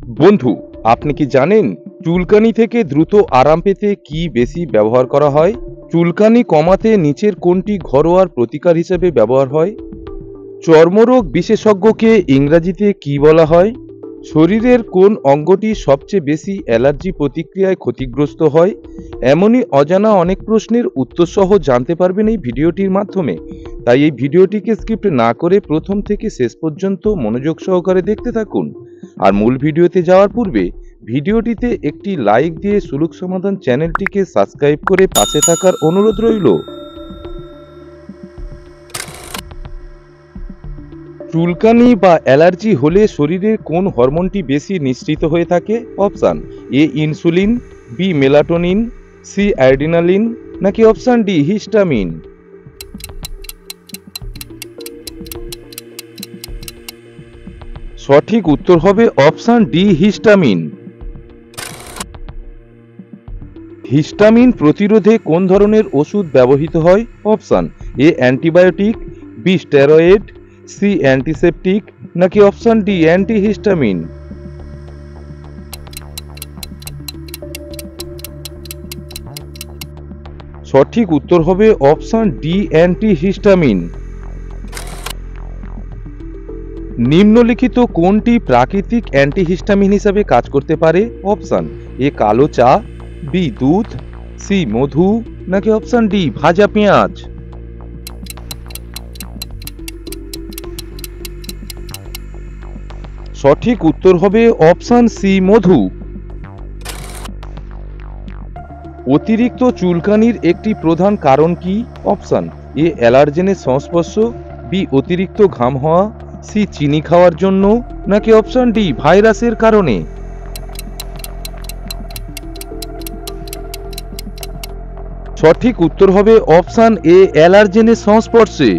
বন্ধু, আপনি কি জানেন চুলকানি থেকে দ্রুত আরাম পেতে কি বেশি ব্যবহার করা হয়? চুলকানি কমাতে নিচের কোনটি ঘরোয়া প্রতিকার হিসেবে ব্যবহার হয়? চর্মরোগ বিশেষজ্ঞকে ইংরেজিতে কি বলা হয়? শরীরের কোন অঙ্গটি সবচেয়ে বেশি অ্যালার্জি প্রতিক্রিয়ায় ক্ষতিগ্রস্ত হয়? এমনই অজানা অনেক প্রশ্নের উত্তর সহ জানতে পারবেন এই ভিডিওটির মাধ্যমে। তাই এই ভিডিওটিকে স্কিপ না করে প্রথম থেকে শেষ পর্যন্ত মনোযোগ সহকারে দেখতে থাকুন। আর মূল ভিডিওতে যাওয়ার পূর্বে ভিডিওটিতে একটি লাইক দিয়ে সুলুক সমাধান চ্যানেলটিকে সাবস্ক্রাইব করে পাশে থাকার অনুরোধ রইল। চুলকানি বা অ্যালার্জি হলে শরীরের কোন হরমোনটি বেশি নিঃসৃত হয়ে থাকে? Option A insulin, B melatonin, C adrenaline, নাকি অপশান ডি হিস্টামিন। সঠিক উত্তর হবে অপশান ডি হিস্টামিন। হিস্টামিন প্রতিরোধে কোন ধরনের ওষুধ ব্যবহৃত হয়? Option A antibiotic, B steroid, C antiseptic, নাকি অপশান ডি অ্যান্টিহিস্টামিন। সঠিক উত্তর হবে অপশান ডি অ্যান্টিহিস্টামিন। নিম্নলিখিত কোনটি প্রাকৃতিক অ্যান্টিহিস্টামিন হিসাবে কাজ করতে পারে? অপশান এ কালো চা, বি দুধ, সি মধু, নাকি অপশান ডি ভাজা পেঁয়াজ। সঠিক উত্তর হবে অপশান সি মধু। অতিরিক্ত চুলকানির একটি প্রধান কারণ কি? অপশান এ অ্যালার্জেনের সংস্পর্শ, বি অতিরিক্ত ঘাম হওয়া, সি চিনি খাওয়ার জন্য, নাকি অপশান ডি ভাইরাসের কারণে। সঠিক উত্তর হবে অপশান এ অ্যালার্জেনের সংস্পর্শে।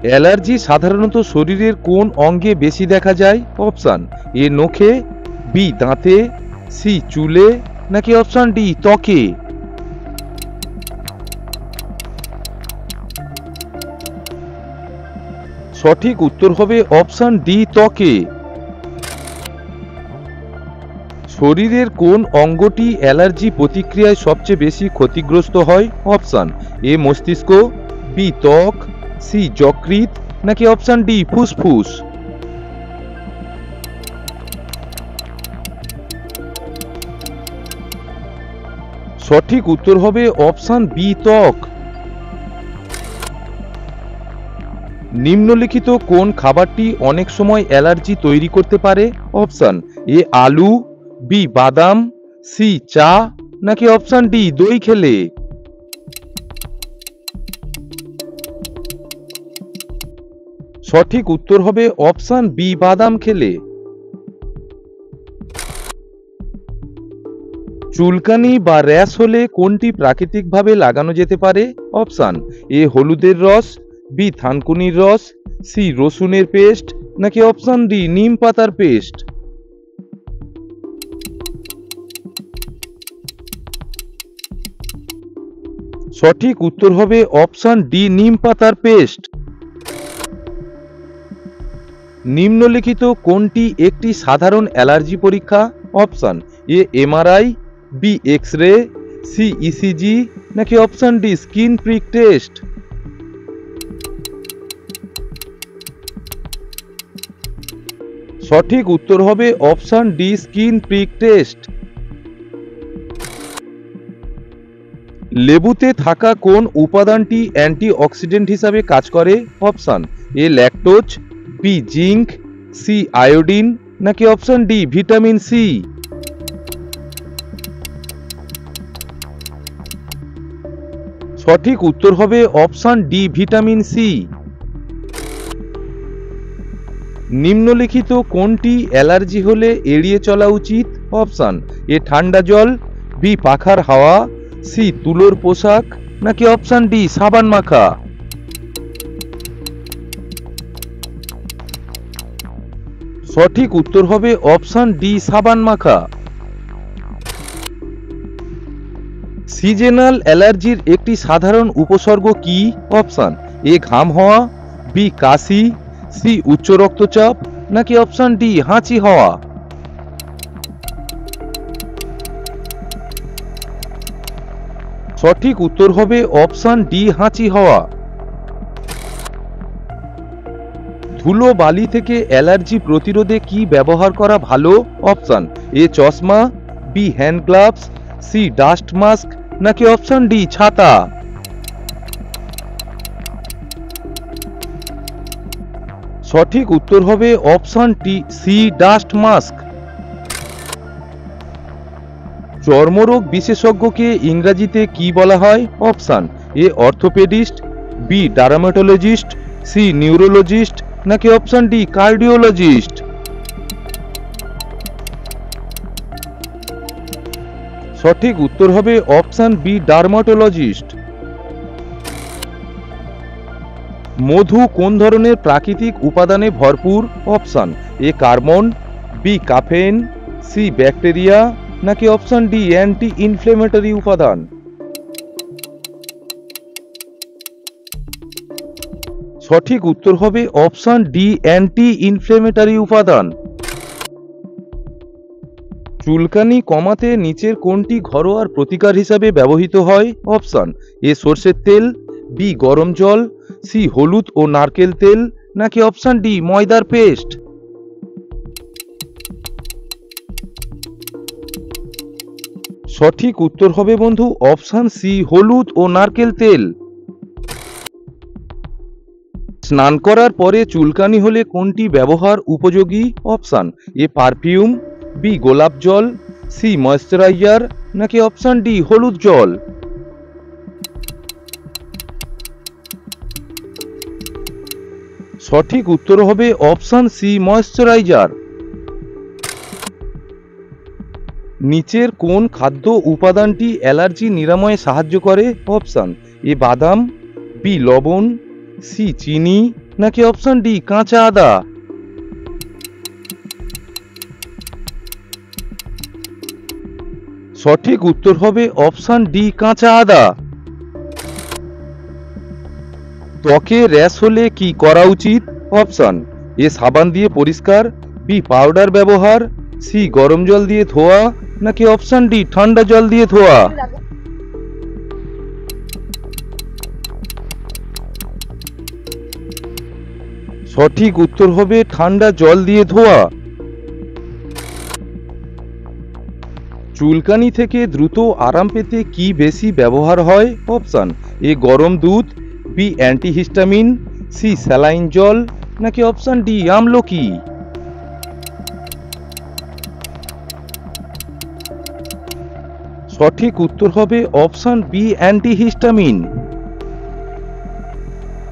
অ্যালার্জি সাধারণত শরীরের কোন অঙ্গে বেশি দেখা যায়? অপশান এ নখে, বি দাঁতে, সি চুলে, নাকি অপশান ডি ত্বকে। সঠিক উত্তর হবে অপশান ডি ত্বকে। শরীরের কোন অঙ্গটি অ্যালার্জি প্রতিক্রিয়ায় সবচেয়ে বেশি ক্ষতিগ্রস্ত হয়? অপশান এ মস্তিষ্ক, বি ত্বক, সি যকৃৎ, নাকি অপশান ডি ফুসফুস। সঠিক উত্তর হবে অপশান বি ত্বক। নিম্নলিখিত কোন খাবারটি অনেক সময় অ্যালার্জি তৈরি করতে পারে? অপশান এ আলু, বি বাদাম, সি চা, নাকি অপশান ডি দই খেলে। সঠিক উত্তর হবে অপশান বি বাদাম খেলে। চুলকানি বা র্যাশ হলে কোনটি প্রাকৃতিকভাবে লাগানো যেতে পারে? অপশান এ হলুদের রস, বি থানকুনির রস, সি রসুনের পেস্ট, নাকি অপশান ডি নিম পাতার পেস্ট। সঠিক উত্তর হবে অপশান ডি নিম পাতার পেস্ট। নিম্নলিখিত কোনটি একটি সাধারণ অ্যালার্জি পরীক্ষা? Option A MRI, B X ray, C ECG, নাকি option D skin prick test. সঠিক উত্তর হবে option D skin prick test. লেবুতে থাকা কোন উপাদানটি অ্যান্টিঅক্সিডেন্ট হিসাবে কাজ করে? Option A lactose, B zinc, C iodine, নাকি অপশান ডি ভিটামিন সি। সঠিক উত্তর হবে অপশান ডি ভিটামিন সি। নিম্নলিখিত কোনটি অ্যালার্জি হলে এড়িয়ে চলা উচিত? অপশান এ ঠান্ডা জল, বি পাখার হাওয়া, সি তুলোর পোশাক, নাকি অপশান ডি সাবান মাখা। সঠিক উত্তর হবে অপশান ডি সাবান মাখা। সিজনাল অ্যালার্জির একটি সাধারণ উপসর্গ কি? অপশান এ ঘাম হওয়া, বি কাশি, সি উচ্চ রক্তচাপ, নাকি অপশন ডি হাঁচি হওয়া? সঠিক উত্তর হবে অপশন ডি হাঁচি হওয়া। ধুলো বালি থেকে অ্যালার্জি প্রতিরোধে কি ব্যবহার করা ভালো? অপশন এ চশমা, B hand gloves, C dust mask, নাকি অপশন ডি ছাতা? সঠিক উত্তর হবে অপশন সি ডাস্ট মাস্ক। চর্মরোগ বিশেষজ্ঞকে ইংরেজিতে কি বলা হয়? Option A orthopaedist, B dermatologist, C neurologist, নাকি অপশন ডি কার্ডিওলজিস্ট? সঠিক উত্তর হবে অপশন বি ডার্মাটোলজিস্ট। মধু কোন ধরনের প্রাকৃতিক উপাদানে ভরপুর? Option A carbon, B caffeine, C bacteria, নাকি অপশন ডি অ্যান্টি ইনফ্লেমেটরি উপাদান? সঠিক উত্তর হবে অপশন ডি অ্যান্টি ইনফ্লেমেটরি উপাদান। চুলকানি কমাতে নিচের কোনটি ঘরোয়া প্রতিকার হিসাবে ব্যবহৃত হয়? অপশন এ সরষের তেল, বি গরম জল, সি হলুদ ও নারকেল তেল, নাকি অপশন ডি ময়দার পেস্ট? সঠিক উত্তর হবে বন্ধু অপশন সি হলুদ ও নারকেল তেল। স্নান করার পরে চুলকানি হলে কোনটি ব্যবহার উপযোগী? অপশন এ পারফিউম, বি গোলাপ জল, সি ময়েশ্চারাইজার, নাকি অপশন ডি হলুদ জল? সঠিক উত্তর হবে অপশন সি ময়েশ্চারাইজার। নিচের কোন খাদ্য উপাদানটি অ্যালার্জি নিরাময়ে সাহায্য করে? অপশন এ বাদাম, বি লবণ, সি চিনি, নাকি অপশন ডি কাঁচা আদা? সঠিক উত্তর হবে অপশন ডি কাঁচা আদা। ত্বকে র্যাশ হলে কি করা উচিত? অপশন এ সাবান দিয়ে পরিষ্কার, বি পাউডার ব্যবহার, সি গরম জল দিয়ে ধোয়া, নাকি অপশন ডি ঠান্ডা জল দিয়ে ধোয়া? সঠিক উত্তর হবে ঠান্ডা জল দিয়ে ধোয়া। চুলকানি থেকে দ্রুত আরাম পেতে কি বেশি ব্যবহার হয়? অপশন এ গরম দুধ, বি অ্যান্টিহিস্টামিন, সি স্যালাইন জল, নাকি অপশন ডি আমলকি? সঠিক উত্তর হবে অপশন বি অ্যান্টিহিস্টামিন।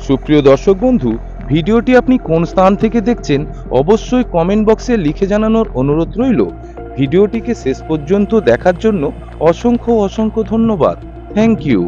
সুপ্রিয় দর্শক বন্ধু, ভিডিওটি আপনি কোন স্থান থেকে দেখছেন অবশ্যই কমেন্ট বক্সে লিখে জানানোর অনুরোধ রইল। ভিডিওটিকে শেষ পর্যন্ত দেখার জন্য অসংখ্য ধন্যবাদ। Thank you.